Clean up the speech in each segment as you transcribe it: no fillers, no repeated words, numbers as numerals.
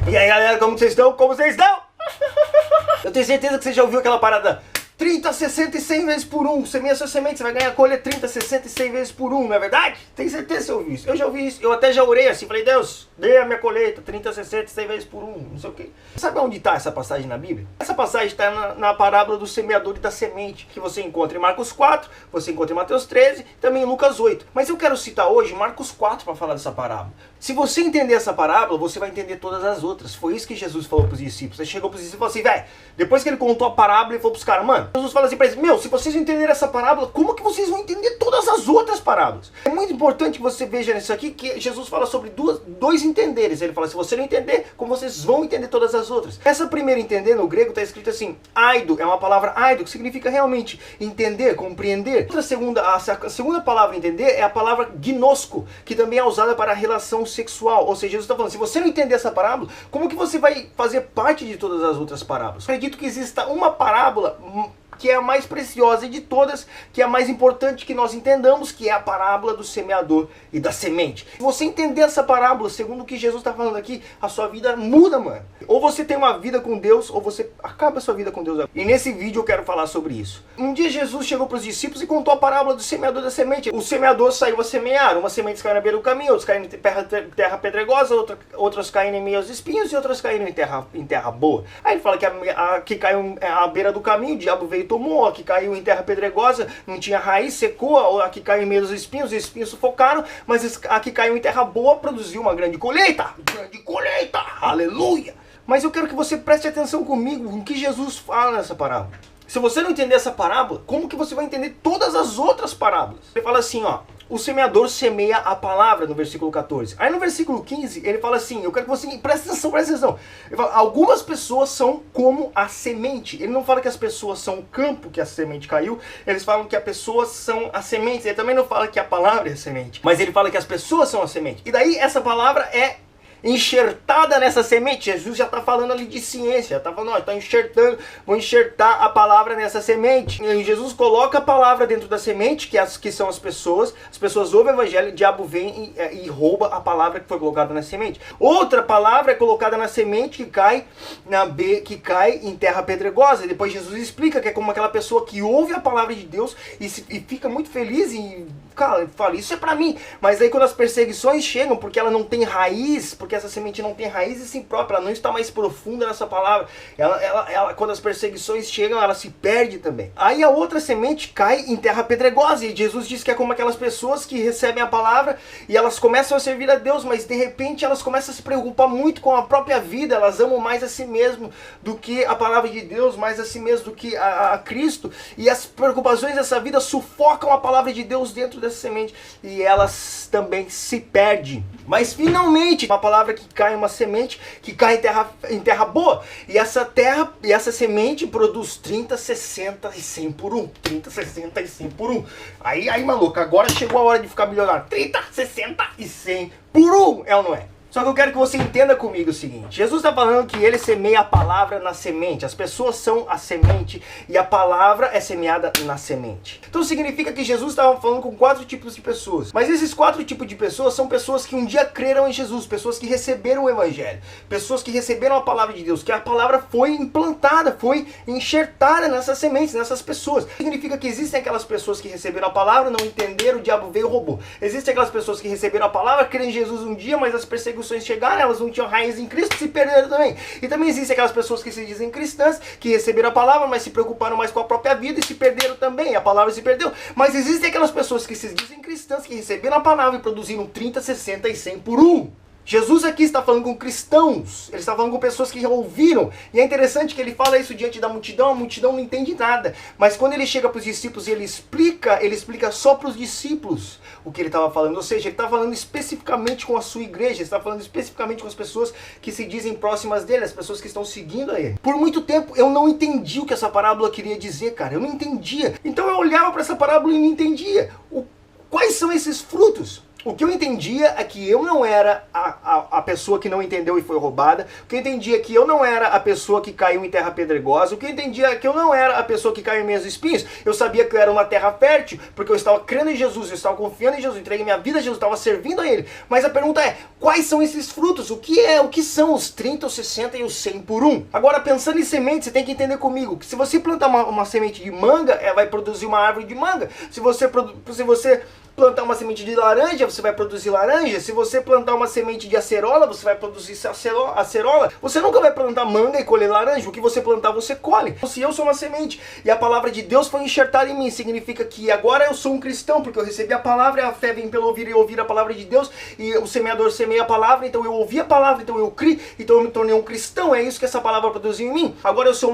E aí galera, como vocês estão? Como vocês estão? Eu tenho certeza que você já ouviu aquela parada 30, 60 e 100 vezes por 1. Semeia sua semente, você vai ganhar colha 30, 60 e 100 vezes por 1, não é verdade? Tenho certeza que você ouviu isso. Eu já ouvi isso. Eu até já orei assim, falei, Deus, dê a minha colheita 30, 60 e 100 vezes por 1, não sei o que. Sabe onde está essa passagem na Bíblia? Essa passagem está na parábola do semeador e da semente, que você encontra em Marcos 4, você encontra em Mateus 13, também em Lucas 8. Mas eu quero citar hoje Marcos 4 para falar dessa parábola. Se você entender essa parábola, você vai entender todas as outras. Foi isso que Jesus falou para os discípulos. Ele chegou para os discípulos e falou assim, velho, depois que ele contou a parábola, ele falou para os caras, mano, Jesus fala assim para eles, meu, se vocês entenderem essa parábola, como que vocês vão entender todas as outras parábolas? É muito importante que você veja nisso aqui, que Jesus fala sobre dois entenderes. Ele fala, se você não entender, como vocês vão entender todas as outras? Essa primeira entender, no grego, está escrito assim, aido, é uma palavra aido, que significa realmente entender, compreender. A segunda palavra entender é a palavra gnosco, que também é usada para a relação sexual. Ou seja, Jesus está falando, se você não entender essa parábola, como que você vai fazer parte de todas as outras parábolas? Eu acredito que exista uma parábola que é a mais preciosa de todas, que é a mais importante que nós entendamos, que é a parábola do semeador e da semente. Se você entender essa parábola, segundo o que Jesus está falando aqui, a sua vida muda, mano. Ou você tem uma vida com Deus, ou você acaba a sua vida com Deus. E nesse vídeo eu quero falar sobre isso. Um dia Jesus chegou para os discípulos e contou a parábola do semeador e da semente. O semeador saiu a semear, uma semente caiu na beira do caminho, outras caíram em terra pedregosa, outras caíram em meio aos espinhos e outras caíram em terra boa. Aí ele fala que a que caiu à beira do caminho, o diabo veio e tomou, a que caiu em terra pedregosa, não tinha raiz, secou, a que caiu em meio dos espinhos, os espinhos sufocaram, mas a que caiu em terra boa produziu uma grande colheita, aleluia! Mas eu quero que você preste atenção comigo no que Jesus fala nessa parábola. Se você não entender essa parábola, como que você vai entender todas as outras parábolas? Ele fala assim, ó, o semeador semeia a palavra, no versículo 14. Aí no versículo 15, ele fala assim, eu quero que você preste atenção, preste atenção. Ele fala, algumas pessoas são como a semente. Ele não fala que as pessoas são o campo que a semente caiu, eles falam que as pessoas são as sementes. Ele também não fala que a palavra é a semente, mas ele fala que as pessoas são a semente. E daí essa palavra é enxertada nessa semente. Jesus já está falando ali de ciência, já está falando, ó, tá enxertando, vou enxertar a palavra nessa semente. E Jesus coloca a palavra dentro da semente, que são as pessoas ouvem o evangelho, o diabo vem e rouba a palavra que foi colocada na semente. Outra palavra é colocada na semente que cai em terra pedregosa. E depois Jesus explica que é como aquela pessoa que ouve a palavra de Deus e fica muito feliz e fala, isso é pra mim. Mas aí quando as perseguições chegam, porque ela não tem raiz, porque essa semente não tem raiz em si própria, ela não está mais profunda nessa palavra, ela quando as perseguições chegam, ela se perde também. Aí a outra semente cai em terra pedregosa, e Jesus diz que é como aquelas pessoas que recebem a palavra e elas começam a servir a Deus, mas de repente elas começam a se preocupar muito com a própria vida, elas amam mais a si mesmo do que a palavra de Deus, mais a si mesmo do que a Cristo, e as preocupações dessa vida sufocam a palavra de Deus dentro dessa semente, e elas também se perdem. Mas finalmente, uma palavra que cai em uma semente, que cai em terra boa, e essa semente produz 30, 60 e 100 por 1. 30, 60 e 100 por 1. Aí maluco, agora chegou a hora de ficar milionário. 30, 60 e 100 por 1, é ou não é? Só que eu quero que você entenda comigo o seguinte, Jesus está falando que ele semeia a palavra na semente, as pessoas são a semente e a palavra é semeada na semente. Então significa que Jesus estava falando com 4 tipos de pessoas, mas esses 4 tipos de pessoas são pessoas que um dia creram em Jesus, pessoas que receberam o evangelho, pessoas que receberam a palavra de Deus, que a palavra foi implantada, foi enxertada nessas sementes, nessas pessoas. Significa que existem aquelas pessoas que receberam a palavra, não entenderam, o diabo veio e roubou. Existem aquelas pessoas que receberam a palavra, creram em Jesus um dia, mas as perseguições chegaram, elas não tinham raiz em Cristo, se perderam também. E também existem aquelas pessoas que se dizem cristãs, que receberam a palavra, mas se preocuparam mais com a própria vida e se perderam também, a palavra se perdeu. Mas existem aquelas pessoas que se dizem cristãs, que receberam a palavra e produziram 30, 60 e 100 por 1. Jesus aqui está falando com cristãos, ele está falando com pessoas que ouviram, e é interessante que ele fala isso diante da multidão, a multidão não entende nada, mas quando ele chega para os discípulos e ele explica só para os discípulos o que ele estava falando, ou seja, ele está falando especificamente com a sua igreja, ele está falando especificamente com as pessoas que se dizem próximas dele, as pessoas que estão seguindo a ele. Por muito tempo eu não entendi o que essa parábola queria dizer, cara, eu não entendia, então eu olhava para essa parábola e não entendia. Quais são esses frutos? O que eu entendia é que eu não era a pessoa que não entendeu e foi roubada. O que eu entendia é que eu não era a pessoa que caiu em terra pedregosa. O que eu entendia é que eu não era a pessoa que caiu em meios espinhos. Eu sabia que eu era uma terra fértil, porque eu estava crendo em Jesus, eu estava confiando em Jesus, entreguei minha vida a Jesus, estava servindo a Ele. Mas a pergunta é, quais são esses frutos? O que são os 30, os 60 e os 100 por um? Agora, pensando em semente, você tem que entender comigo que se você plantar uma semente de manga, vai produzir uma árvore de manga. Se você plantar uma semente de laranja, você vai produzir laranja. Se você plantar uma semente de acerola, você vai produzir acerola. Você nunca vai plantar manga e colher laranja. O que você plantar, você colhe. Se eu sou uma semente e a palavra de Deus foi enxertada em mim, significa que agora eu sou um cristão, porque eu recebi a palavra, e a fé vem pelo ouvir e ouvir a palavra de Deus, e o semeador semeia a palavra, então eu ouvi a palavra, então eu criei, então eu me tornei um cristão. É isso que essa palavra produziu em mim. Agora eu sou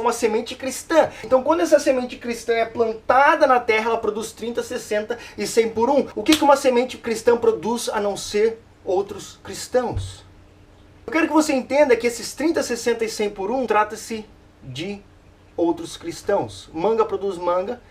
uma semente cristã. Então quando essa semente cristã é plantada na terra, ela produz 30, 60 e 100 por um. O que uma semente cristã produz a não ser outros cristãos? Eu quero que você entenda que esses 30, 60 e 100 por um trata-se de outros cristãos. Manga produz manga,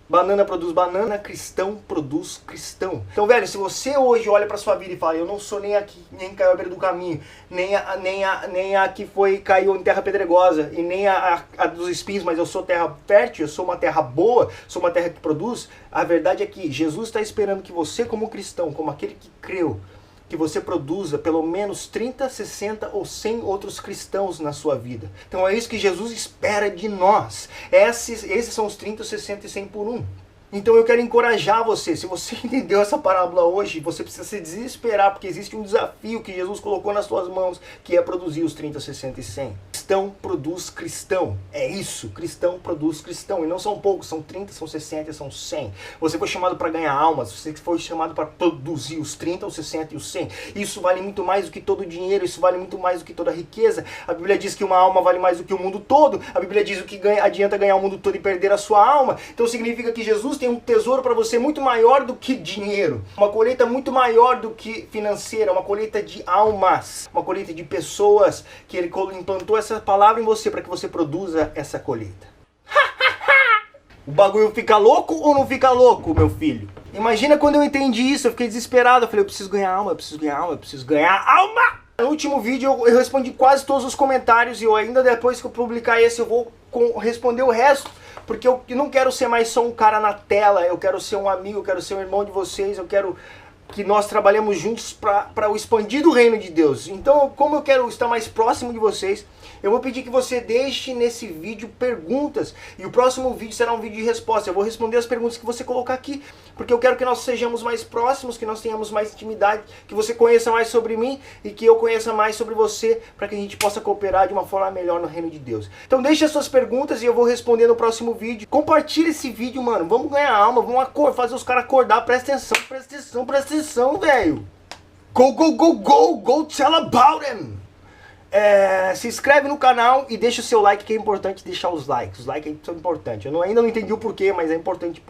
banana produz banana, cristão produz cristão. Então, velho, se você hoje olha pra sua vida e fala, eu não sou nem aqui, nem caiu à beira do caminho, nem a que caiu em terra pedregosa, e nem a dos espinhos, mas eu sou terra fértil, eu sou uma terra boa, sou uma terra que produz, a verdade é que Jesus está esperando que você, como cristão, como aquele que creu, que você produza pelo menos 30, 60 ou 100 outros cristãos na sua vida. Então é isso que Jesus espera de nós. Esses são os 30, 60 e 100 por um. Então eu quero encorajar você, se você entendeu essa parábola hoje, você precisa se desesperar, porque existe um desafio que Jesus colocou nas suas mãos, que é produzir os 30, 60 e 100. Cristão produz cristão, é isso, cristão produz cristão, e não são poucos, são 30, são 60 e são 100. Você foi chamado para ganhar almas, você foi chamado para produzir os 30, os 60 e os 100. Isso vale muito mais do que todo o dinheiro, isso vale muito mais do que toda a riqueza. A Bíblia diz que uma alma vale mais do que o mundo todo, a Bíblia diz que adianta ganhar o mundo todo e perder a sua alma. Então significa que Jesus tem um tesouro para você muito maior do que dinheiro, uma colheita muito maior do que financeira, uma colheita de almas, uma colheita de pessoas, que Ele implantou essa palavra em você para que você produza essa colheita. O bagulho fica louco ou não fica louco, meu filho? Imagina quando eu entendi isso, eu fiquei desesperado, eu falei, eu preciso ganhar alma, eu preciso ganhar alma, eu preciso ganhar alma! No último vídeo eu respondi quase todos os comentários, e eu ainda depois que eu publicar esse eu vou responder o resto, porque eu não quero ser mais só um cara na tela, eu quero ser um amigo, eu quero ser um irmão de vocês, eu quero que nós trabalhemos juntos para o expandido reino de Deus. Então, como eu quero estar mais próximo de vocês, eu vou pedir que você deixe nesse vídeo perguntas, e o próximo vídeo será um vídeo de resposta. Eu vou responder as perguntas que você colocar aqui, porque eu quero que nós sejamos mais próximos, que nós tenhamos mais intimidade, que você conheça mais sobre mim e que eu conheça mais sobre você, para que a gente possa cooperar de uma forma melhor no reino de Deus. Então deixe as suas perguntas e eu vou responder no próximo vídeo. Compartilhe esse vídeo, mano. Vamos ganhar alma, vamos fazer os caras acordar. Presta atenção, presta atenção, presta atenção, velho. Go, go, go, go, go tell about them. Se inscreve no canal e deixa o seu like, que é importante deixar os likes. Os likes são importantes. Eu ainda não entendi o porquê, mas é importante.